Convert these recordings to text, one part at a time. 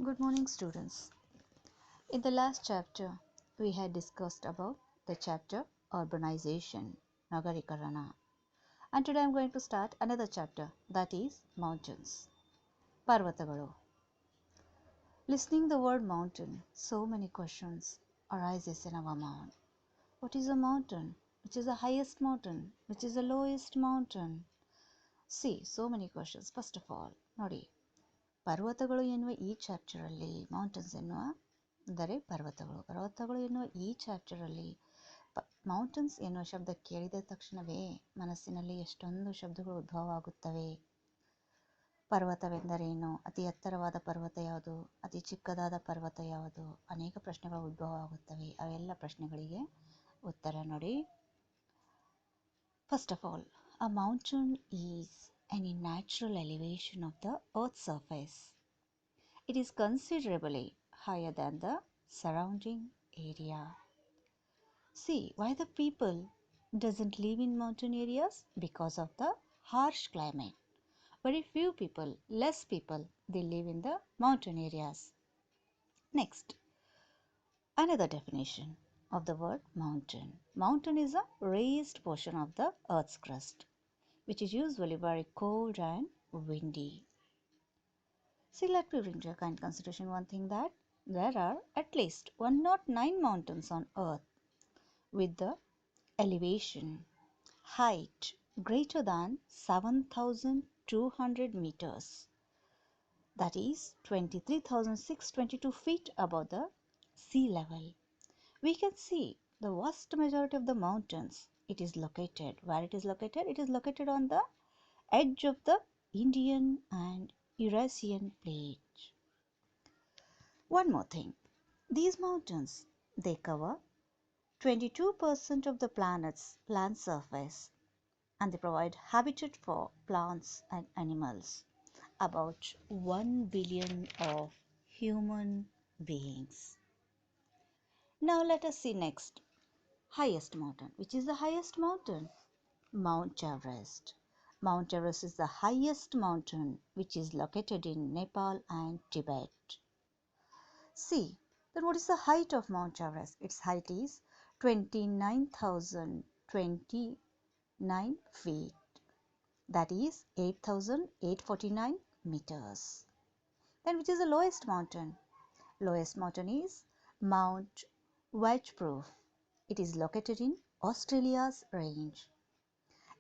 Good morning, students. In the last chapter, we had discussed about the chapter Urbanization, Nagarikarana. And today I am going to start another chapter, that is Mountains, Parvatagalu. Listening the word mountain, so many questions arises in our mind. What is a mountain? Which is the highest mountain? Which is the lowest mountain? See, so many questions. First of all, ನೋಡಿ ಪರ್ವತಗಳು ಎನ್ನುವ ಈ ಚಾಪ್ಟರಲ್ಲಿ mountains ಎನ್ನುವ ಅಂದರೆ ಪರ್ವತಗಳು ಎನ್ನುವ ಈ ಚಾಪ್ಟರಲ್ಲಿ mountains ಎನ್ನುವ ಶಬ್ದ ಕೇಳಿದ ತಕ್ಷಣವೇ ಮನಸ್ಸಿನಲ್ಲಿ ಎಷ್ಟೊಂದು ಶಬ್ದಗಳು ಉದ್ಭವ ಆಗುತ್ತವೆ. ಪರ್ವತವೆಂದರೇನು, ಅತಿ ಎತ್ತರವಾದ ಪರ್ವತ ಯಾವುದು, ಅತಿ ಚಿಕ್ಕದಾದ ಪರ್ವತ ಯಾವುದು, ಅನೇಕ ಪ್ರಶ್ನೆಗಳು ಉದ್ಭವ ಆಗುತ್ತವೆ. ಅವೆಲ್ಲ ಪ್ರಶ್ನೆಗಳಿಗೆ ಉತ್ತರ ನೋಡಿ. First of all, a mountain is any natural elevation of the earth's surface. It is considerably higher than the surrounding area. See, why the people doesn't live in mountain areas? Because of the harsh climate. Very few people, less people, they live in the mountain areas. Next, another definition of the word mountain. Mountain is a raised portion of the earth's crust, which is usually very cold and windy. See, let me bring to your kind consideration one thing, that there are at least 109 mountains on earth with the elevation, height greater than 7,200 meters. That is 23,622 feet above the sea level. We can see the vast majority of the mountains. It is located. Where it is located? It is located on the edge of the Indian and Eurasian plate. One more thing. These mountains, they cover 22% of the planet's land surface, and they provide habitat for plants and animals. About 1 billion of human beings. Now let us see next. Highest mountain. Which is the highest mountain? Mount Everest. Mount Everest is the highest mountain which is located in Nepal and Tibet. See, then what is the height of Mount Everest? Its height is 29,029 feet. That is 8,849 meters. Then which is the lowest mountain? Lowest mountain is Mount Whiteproof. It is located in Australia's range.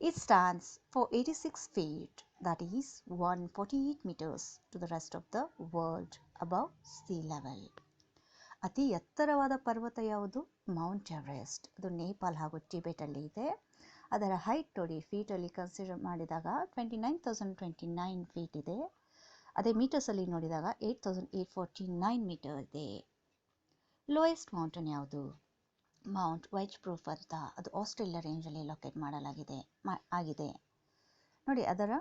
It stands for 86 feet, that is 148 meters to the rest of the world above sea level. ಅತಿ ಎತ್ತರವಾದ ಪರ್ವತ ಯಾವುದು? Mount Everest. ಅದು ನೇಪಾಲ್ ಹಾಗೂ ಟಿಬೆಟಲ್ಲಿ ಇದೆ. ಅದರ height ನೋಡಿ, ಫೀಟಲ್ಲಿ consider ಮಾಡಿದಾಗ 29,029 ಫೀಟ್ ಇದೆ. ಅದೇ ಮೀಟರ್ಸಲ್ಲಿ ನೋಡಿದಾಗ 8,849 ಮೀಟರ್ ಇದೆ. ಲೋಯೆಸ್ಟ್ ಮೌಂಟನ್ ಯಾವುದು? ಮೌಂಟ್ ವೈಟ್ಪ್ರೂಫ್ ಅಂತ, ಅದು ಆಸ್ಟ್ರೇಲಿಯಾ ರೇಂಜಲ್ಲಿ ಲೊಕೇಟ್ ಆಗಿದೆ ನೋಡಿ. ಅದರ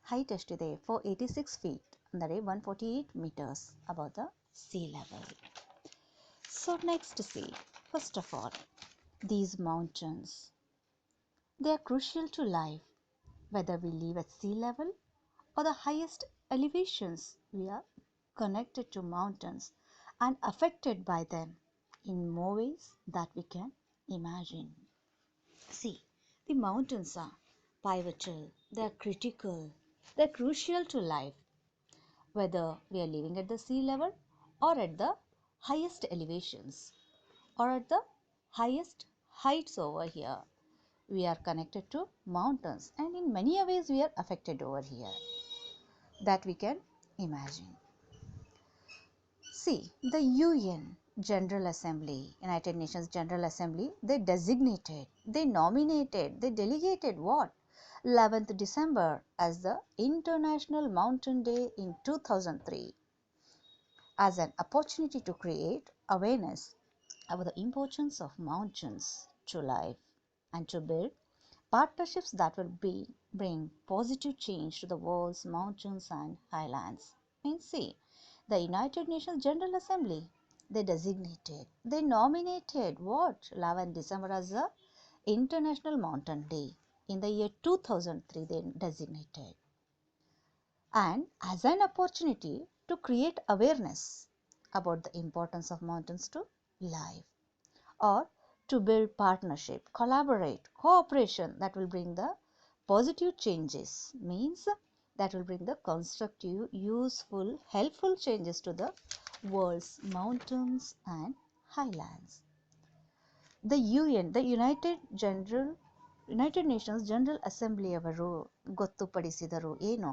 ಹೈಟ್ ಎಷ್ಟಿದೆ? 486 ಫೀಟ್, ಅಂದರೆ 148 metres above the sea level. So next, see, first of all, these mountains, they are crucial to life, whether we live at sea level or the highest elevations. We are connected to mountains and affected by them in more ways that we can imagine. See, the mountains are pivotal, they are critical, they are crucial to life, whether we are living at the sea level or at the highest elevations or at the highest heights over here. We are connected to mountains, and in many ways we are affected over here that we can imagine. See, the UN General Assembly, United Nations General Assembly, they designated, they nominated, they delegated what? 11th December as the International Mountain Day in 2003 as an opportunity to create awareness about the importance of mountains to life and to build partnerships that will bring positive change to the world's mountains and highlands. And see, the United Nations General Assembly, they designated, they nominated what? 11 December as the International Mountain Day. In the year 2003, they designated. And as an opportunity to create awareness about the importance of mountains to life, or to build partnership, collaborate, cooperation that will bring the positive changes, means that will bring the constructive, useful, helpful changes to the world's mountains and highlands. The UN, the United Nations General Assembly ಅವರು ಗೊತ್ತುಪಡಿಸಿದರು ಏನು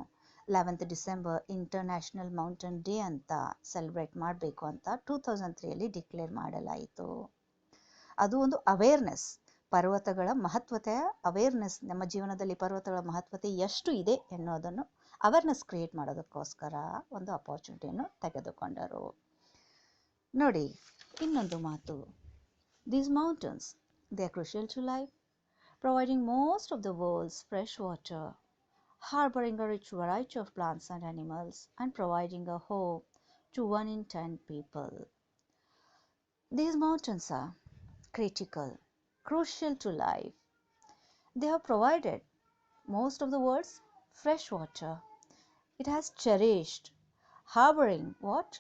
11th December international mountain day ಅಂತ celebrate ಮಾಡಬೇಕು ಅಂತ 2003 declare ಮಾಡಲಾಯಿತು. ಅದು ಒಂದು awareness, ಪರ್ವತಗಳ ಮಹತ್ವತೆಯ awareness, ನಮ್ಮ ಜೀವನದಲ್ಲಿ ಪರ್ವತಗಳ ಮಹತ್ವತೆ ಎಷ್ಟು ಇದೆ ಎನ್ನುವುದನ್ನು ಅವೇರ್ನೆಸ್ ಕ್ರಿಯೇಟ್ ಮಾಡೋದಕ್ಕೋಸ್ಕರ ಒಂದು ಅಪಾರ್ಚುನಿಟಿಯನ್ನು ತೆಗೆದುಕೊಂಡರು. ನೋಡಿ ಇನ್ನೊಂದು ಮಾತು, these mountains, they are crucial to life, providing most of the world's fresh water, harboring a rich variety of plants and animals, and providing a home to 1 in 10 people. These mountains are critical, crucial to life. They have provided most of the world's fresh water. It has cherished, harboring what?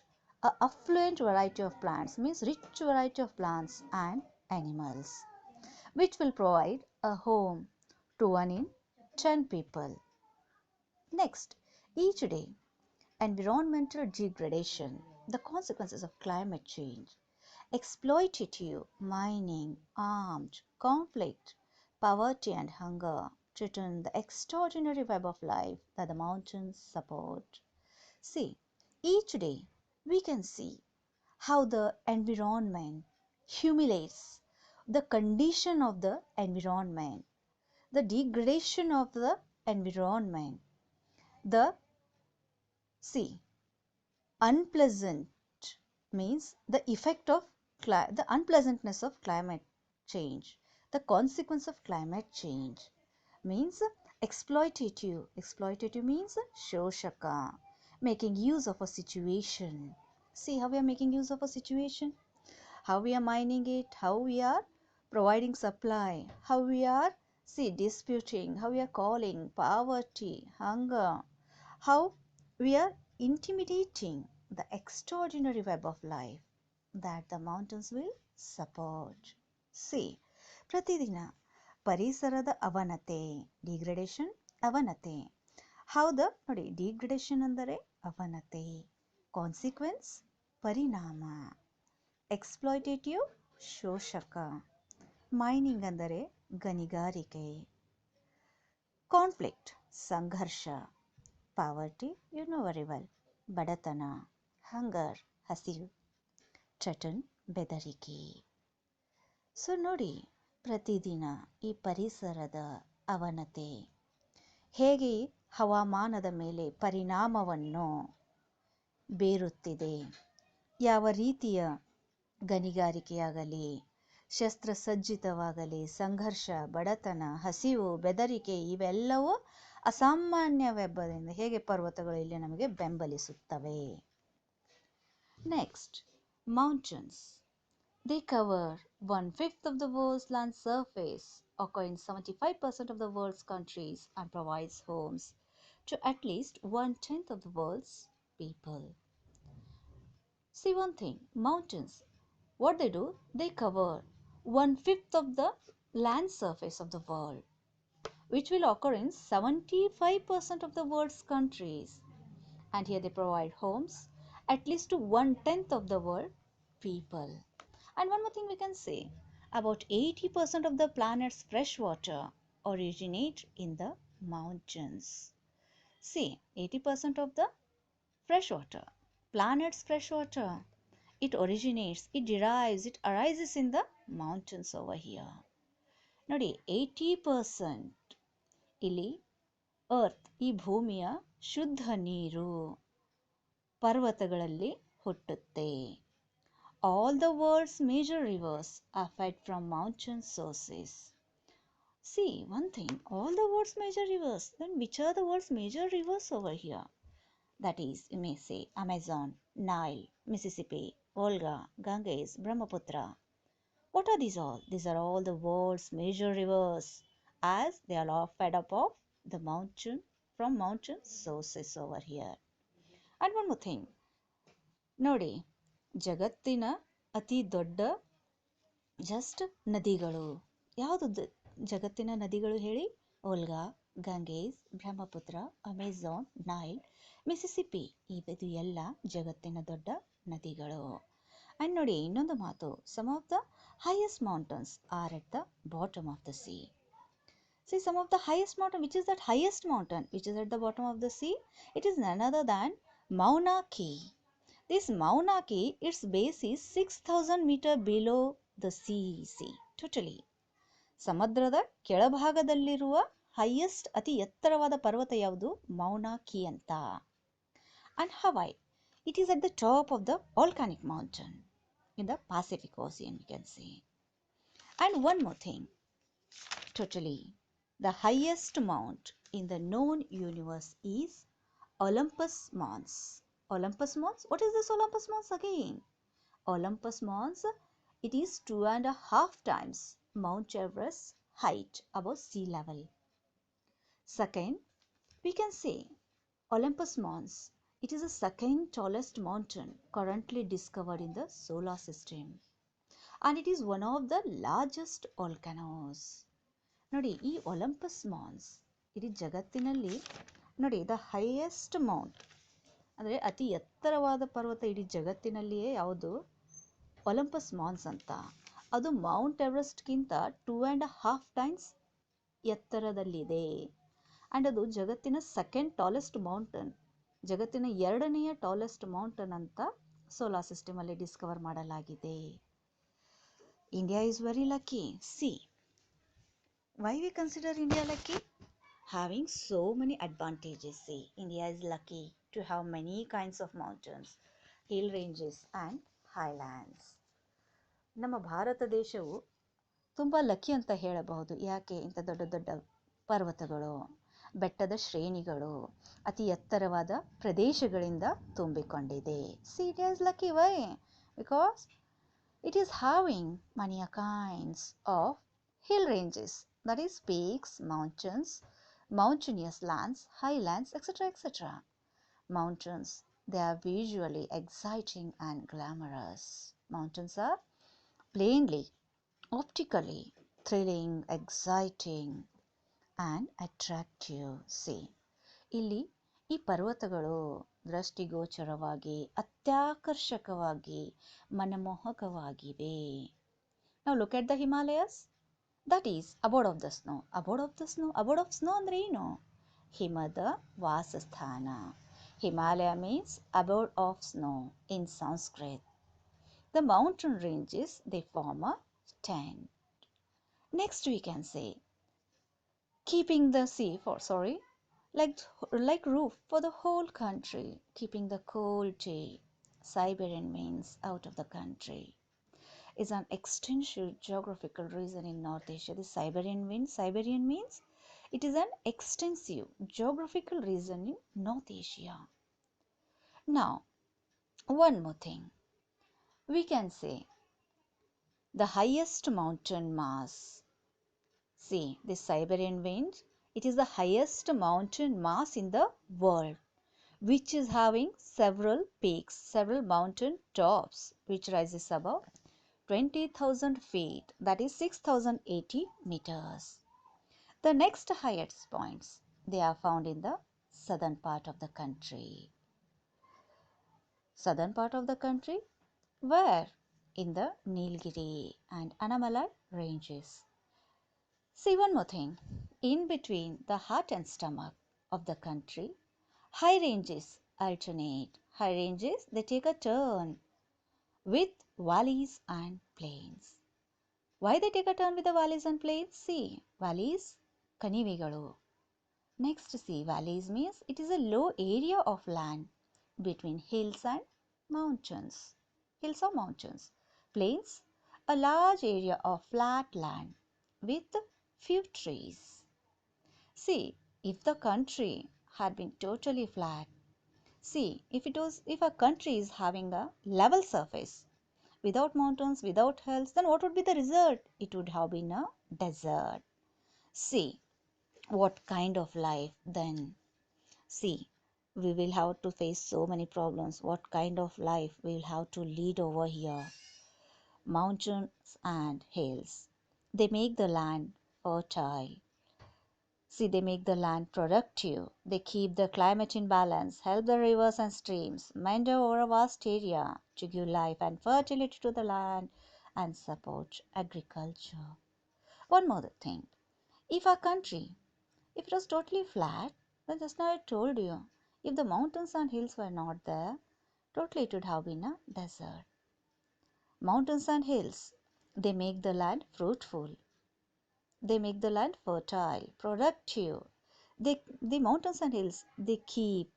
A affluent variety of plants, means rich variety of plants and animals, which will provide a home to 1 in 10 people. Next, each day, environmental degradation, the consequences of climate change, exploitative mining, armed conflict, poverty and hunger threaten the extraordinary web of life that the mountains support. See, each day we can see how the environment humiliates the condition of the environment, the degradation of the environment, the unpleasant, means the effect of the unpleasantness of climate change, the consequence of climate change, means exploitative means shoshaka, making use of a situation. See how we are making use of a situation, how we are mining it, how we are providing supply, how we are disputing, how we are calling poverty, hunger, how we are intimidating the extraordinary web of life that the mountains will support. See, ಪ್ರತಿದಿನ ಪರಿಸರದ ಅವನತೆ, degradation ಅವನತೆ, ಹೌದು ನೋಡಿ, degradation ಅಂದರೆ ಅವನತೆ, consequence ಪರಿಣಾಮ, ಎಕ್ಸ್ಪ್ಲಾಯ್ಟೇಟಿವ್ ಶೋಷಕ, mining ಅಂದರೆ ಗಣಿಗಾರಿಕೆ, conflict ಸಂಘರ್ಷ, poverty you know very well ಬಡತನ, ಹಂಗರ್ ಹಸಿವು, ಥ್ರೆಟನ್ ಬೆದರಿಕೆ. ಸೊ ನೋಡಿ, ಪ್ರತಿದಿನ ಈ ಪರಿಸರದ ಅವನತೆ ಹೇಗೆ ಹವಾಮಾನದ ಮೇಲೆ ಪರಿಣಾಮವನ್ನು ಬೀರುತ್ತಿದೆ, ಯಾವ ರೀತಿಯ ಗಣಿಗಾರಿಕೆಯಾಗಲಿ, ಶಸ್ತ್ರಸಜ್ಜಿತವಾಗಲಿ, ಸಂಘರ್ಷ, ಬಡತನ, ಹಸಿವು, ಬೆದರಿಕೆ ಇವೆಲ್ಲವೂ ಅಸಾಮಾನ್ಯವೆಂಬುದರಿಂದ ಹೇಗೆ ಪರ್ವತಗಳು ಇಲ್ಲಿ ನಮಗೆ ಬೆಂಬಲಿಸುತ್ತವೆ. Next, mountains. They cover 1/5 of the world's land surface, occur in 75% of the world's countries, and provides homes to at least 1/10 of the world's people. See one thing, mountains, what they do, they cover 1/5 of the land surface of the world, which will occur in 75% of the world's countries, and here they provide homes at least to 1/10 of the world people. And one more thing we can say, about 80% of the planet's fresh water originate in the mountains. See, 80% of the fresh water, planet's fresh water, it originates, it derives, it arises in the mountains over here. ನೋಡಿ, 80% ಇಲ್ಲಿ earth, ಈ ಭೂಮಿಯ ಶುದ್ಧ ನೀರು ಪರ್ವತಗಳಲ್ಲಿ ಹುಟ್ಟುತ್ತೆ. All the world's major rivers are fed from mountain sources. See one thing, all the world's major rivers, then which are the world's major rivers over here? That is, you may say Amazon, Nile, Mississippi, Volga, Ganges, Brahmaputra. What are these all? These are all the world's major rivers, as they are all fed up of the mountain, from mountain sources over here. And one more thing, ನೋಡಿ, ಜಗತ್ತಿನ ಅತಿ ದೊಡ್ಡ just ನದಿಗಳು ಯಾವುದು? ಜಗತ್ತಿನ ನದಿಗಳು ಹೇಳಿ? Volga, Ganges, Brahmaputra, Amazon, Nile, Mississippi. ಇದು ಎಲ್ಲ ಜಗತ್ತಿನ ದೊಡ್ಡ ನದಿಗಳು. ಅಂಡ್ ನೋಡಿ ಇನ್ನೊಂದು ಮಾತು, some of the highest mountains are at the bottom of the sea. See, some of the highest mountain, which is that highest mountain which is at the bottom of the sea? It is none other than Mauna Kea. This Mauna Kea, its base is 6,000 meter below the sea totally. ಸಮುದ್ರದ ಕೆಳಭಾಗದಲ್ಲಿರುವ highest ಅತಿ ಎತ್ತರವಾದ ಪರ್ವತ ಯಾವುದು? ಮೌನಾ key ಅಂತ. And Hawaii, it is at the top of the volcanic mountain in the Pacific Ocean, we can say. And one more thing, totally, the highest mount in the known universe is Olympus Mons. Olympus Mons? What is this Olympus Mons again? Olympus Mons, it is 2.5 times Mount Everest height above sea level. Second, we can say Olympus Mons, it is the second tallest mountain currently discovered in the solar system. And it is one of the largest volcanoes. ನೋಡಿ, ಈ ಒಲಂಪಸ್ ಮಾನ್ಸ್ ಇಡೀ ಜಗತ್ತಿನಲ್ಲಿ ನೋಡಿ the highest Mount ಅಂದರೆ ಅತಿ ಎತ್ತರವಾದ ಪರ್ವತ ಇಡೀ ಜಗತ್ತಿನಲ್ಲಿಯೇ ಯಾವುದು? ಒಲಂಪಸ್ ಮಾನ್ಸ್ ಅಂತ. ಅದು ಮೌಂಟ್ ಎವರೆಸ್ಟ್ಗಿಂತ 2.5 ಟೈಮ್ಸ್ ಎತ್ತರದಲ್ಲಿದೆ. ಆ್ಯಂಡ್ ಅದು ಜಗತ್ತಿನ ಸೆಕೆಂಡ್ ಟಾಲೆಸ್ಟ್ ಮೌಂಟನ್, ಜಗತ್ತಿನ ಎರಡನೆಯ ಟಾಲೆಸ್ಟ್ ಮೌಂಟನ್ ಅಂತ ಸೋಲಾರ್ ಸಿಸ್ಟಮಲ್ಲಿ ಡಿಸ್ಕವರ್ ಮಾಡಲಾಗಿದೆ. India is very lucky. C, why we consider India lucky? Having so many advantages. See, India is lucky to have many kinds of mountains, hill ranges and highlands. ನಮ್ಮ ಭಾರತ ದೇಶವು ತುಂಬ lucky ಅಂತ ಹೇಳಬಹುದು. ಯಾಕೆ? ಇಂಥ ದೊಡ್ಡ ದೊಡ್ಡ ಪರ್ವತಗಳು, ಬೆಟ್ಟದ ಶ್ರೇಣಿಗಳು, ಅತಿ ಎತ್ತರವಾದ ಪ್ರದೇಶಗಳಿಂದ ತುಂಬಿಕೊಂಡಿದೆ. See, India is lucky. Why? Because it is having many kinds of hill ranges, that is peaks, mountains, mountainous lands, highlands, etc., etc. Mountains, they are visually exciting and glamorous. Mountains are plainly, optically thrilling, exciting and attractive. See, ಇಲ್ಲಿ ಈ ಪರ್ವತಗಳು ದೃಷ್ಟಿಗೋಚರವಾಗಿ ಅತ್ಯಾಕರ್ಷಕವಾಗಿ ಮನಮೋಹಕವಾಗಿವೆ. Now look at the Himalayas. That is abode of the snow. Abode of the snow. Abode of snow ಅಂದ್ರೆ ಏನು? ಹಿಮದ ವಾಸಸ್ಥಾನ. Himalaya means abode of snow in Sanskrit. The mountain ranges, they form a tent. Next we can say keeping the sea for like roof for the whole country, keeping the cold day. Siberian means out of the country. Is an extensive geographical region in North Asia. The Siberian means it is an extensive geographical region in North Asia. Now, one more thing. We can say the highest mountain mass. See, the Siberian wind, it is the highest mountain mass in the world, which is having several peaks, several mountain tops, which rises above 20,000 feet, that is 6,080 meters. The next highest points, they are found in the southern part of the country. Southern part of the country, where? In the Nilgiri and Annamalai ranges. See, one more thing, in between the heart and stomach of the country, high ranges alternate. High ranges, they take a turn with valleys and plains. Why they take a turn with the valleys and plains? See, valleys, ಕಣಿವೆಗಳು. Next, see, valleys means it is a low area of land between hills and mountains. Hills or mountains. Plains, a large area of flat land with few trees. See, if the country had been totally flat, see, if a country is having a level surface without mountains, without hills, then what would be the result? It would have been a desert. See, what kind of life then? See, we will have to face so many problems. What kind of life we will have to lead over here? Mountains and hills. They make the land fertile. See, they make the land productive. They keep the climate in balance, help the rivers and streams, meander over a vast area to give life and fertility to the land and support agriculture. One more thing. If our country, if it was totally flat, then just now I told you, if the mountains and hills were not there, totally it would have been a desert. Mountains and hills, they make the land fruitful. They make the land fertile, productive. The mountains and hills, they keep,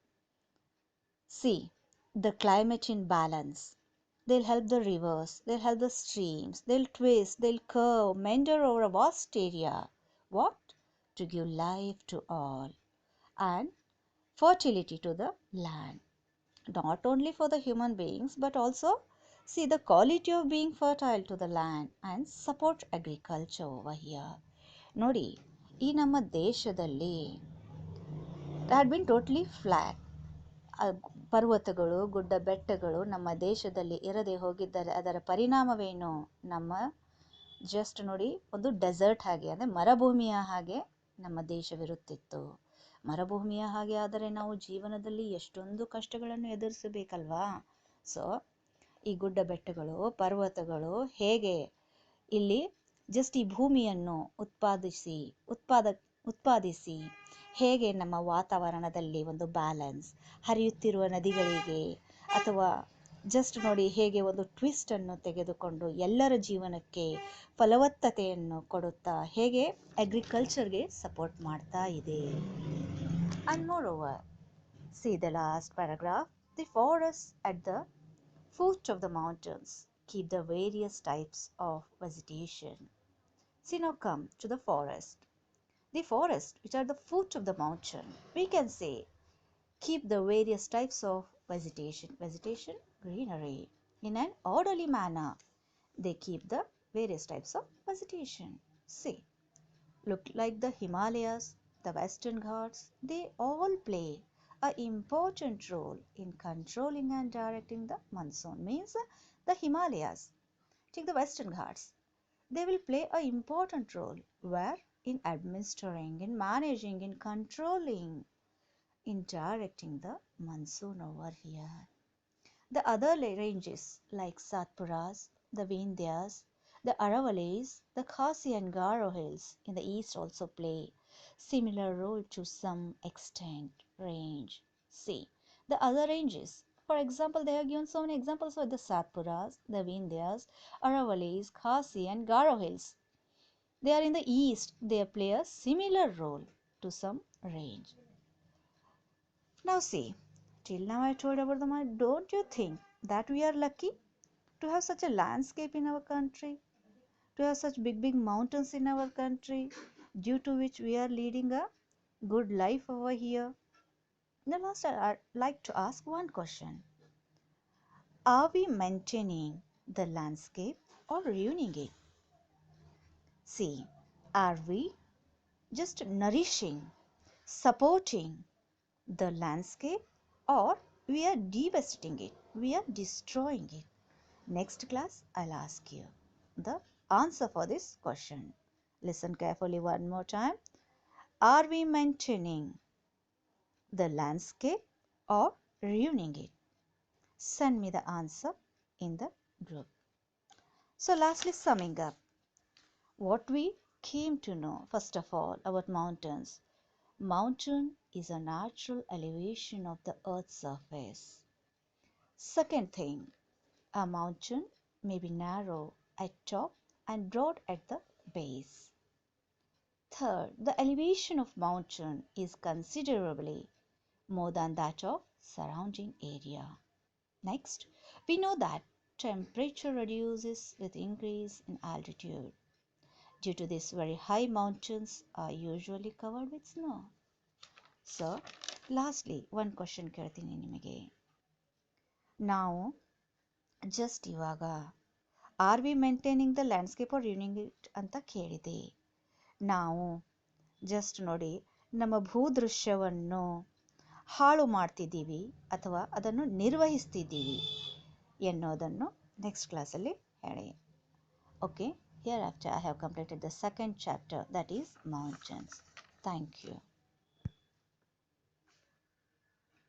see, the climate in balance. They'll help the rivers, they'll help the streams, they'll twist, they'll curve, meander over a vast area. What? To give life to all and fertility to the land. Not only for the human beings, but also see the quality of being fertile to the land and support agriculture over here. ನೋಡಿ, ಈ ನಮ್ಮ ದೇಶದಲ್ಲಿ had been totally flat. ಪರ್ವತಗಳು ಗುಡ್ಡ ಬೆಟ್ಟಗಳು ನಮ್ಮ ದೇಶದಲ್ಲಿ ಇರದೆ ಹೋಗಿದ್ದರೆ ಅದರ ಪರಿಣಾಮವೇನು? ನಮ್ಮ ಜಸ್ಟ್ ನೋಡಿ, ಒಂದು ಡೆಸರ್ಟ್ ಹಾಗೆ, ಅಂದರೆ ಮರುಭೂಮಿಯ ಹಾಗೆ ನಮ್ಮ ದೇಶವಿರುತ್ತಿತ್ತು. ಮರುಭೂಮಿಯ ಹಾಗೆ ಆದರೆ ನಾವು ಜೀವನದಲ್ಲಿ ಎಷ್ಟೊಂದು ಕಷ್ಟಗಳನ್ನು ಎದುರಿಸಬೇಕಲ್ವಾ? ಸೊ ಈ ಗುಡ್ಡ ಬೆಟ್ಟಗಳು ಪರ್ವತಗಳು ಹೇಗೆ ಇಲ್ಲಿ ಜಸ್ಟ್ ಈ ಭೂಮಿಯನ್ನು ಉತ್ಪಾದಿಸಿ ಹೇಗೆ ನಮ್ಮ ವಾತಾವರಣದಲ್ಲಿ ಒಂದು ಬ್ಯಾಲೆನ್ಸ್, ಹರಿಯುತ್ತಿರುವ ನದಿಗಳಿಗೆ ಅಥವಾ ಜಸ್ಟ್ ನೋಡಿ ಹೇಗೆ ಒಂದು ಟ್ವಿಸ್ಟ್ ಅನ್ನು ತೆಗೆದುಕೊಂಡು ಎಲ್ಲರ ಜೀವನಕ್ಕೆ ಫಲವತ್ತತೆಯನ್ನು ಕೊಡುತ್ತಾ ಹೇಗೆ ಅಗ್ರಿಕಲ್ಚರ್ಗೆ ಸಪೋರ್ಟ್ ಮಾಡ್ತಾ ಇದೆ. And moreover, see the last paragraph. The forests at the foot of the mountains keep the various types of vegetation. See, now come to the forest. The forest which are the foot of the mountain, we can say, keep the various types of vegetation, greenery. In an orderly manner, they keep the various types of vegetation. See, look like the Himalayas, the Western Ghats, they all play an important role in controlling and directing the monsoon. Means the Himalayas, take the Western Ghats, they will play an important role where in administering, in managing, in controlling, in directing the monsoon over here. The other ranges like Satpuras, the Vindhyas, the Aravallis, the Khasi and Garo hills in the east also play similar role to some extent range. See, the other ranges, for example, they have given so many examples of the Satpuras, the Vindhyas, Aravallis, Khasi and Garo hills. They are in the east, they play a similar role to some range. Now see, till now I told about the map. Don't you think that we are lucky to have such a landscape in our country, to have such big mountains in our country, due to which we are leading a good life over here? Then last I'd like to ask one question. Are we maintaining the landscape or ruining it? See, are we just nourishing, supporting the landscape, or we are devastating it, we are destroying it? Next class I'll ask you the answer for this question. Listen carefully one more time. Are we maintaining the landscape or ruining it? Send me the answer in the group. So lastly, summing up what we came to know, first of all, about mountains. Mountain is a natural elevation of the earth's surface. Second thing, a mountain may be narrow at top and broad at the base. Third, the elevation of mountain is considerably more than that of surrounding area. Next, we know that temperature reduces with increase in altitude. Due to this, very high mountains are usually covered with snow. So, lastly, one question ಕೇಳ್ತೀನಿ ನಿಮಗೆ. ನಾವು just ಇವಾಗ are we maintaining the landscape are using it ಅಂತ ಕೇಳಿದೆ. ನಾವು just ನೋಡಿ ನಮ್ಮ ಭೂದೃಶ್ಯವನ್ನು ಹಾಳು ಮಾಡ್ತಿದ್ದೀವಿ ಅಥವಾ ಅದನ್ನು ನಿರ್ವಹಿಸ್ತಿದ್ದೀವಿ ಎನ್ನುವುದನ್ನು ನೆಕ್ಸ್ಟ್ ಕ್ಲಾಸಲ್ಲಿ ಹೇಳಿ. Okay, hereafter I have completed the second chapter, that is mountains. Thank you.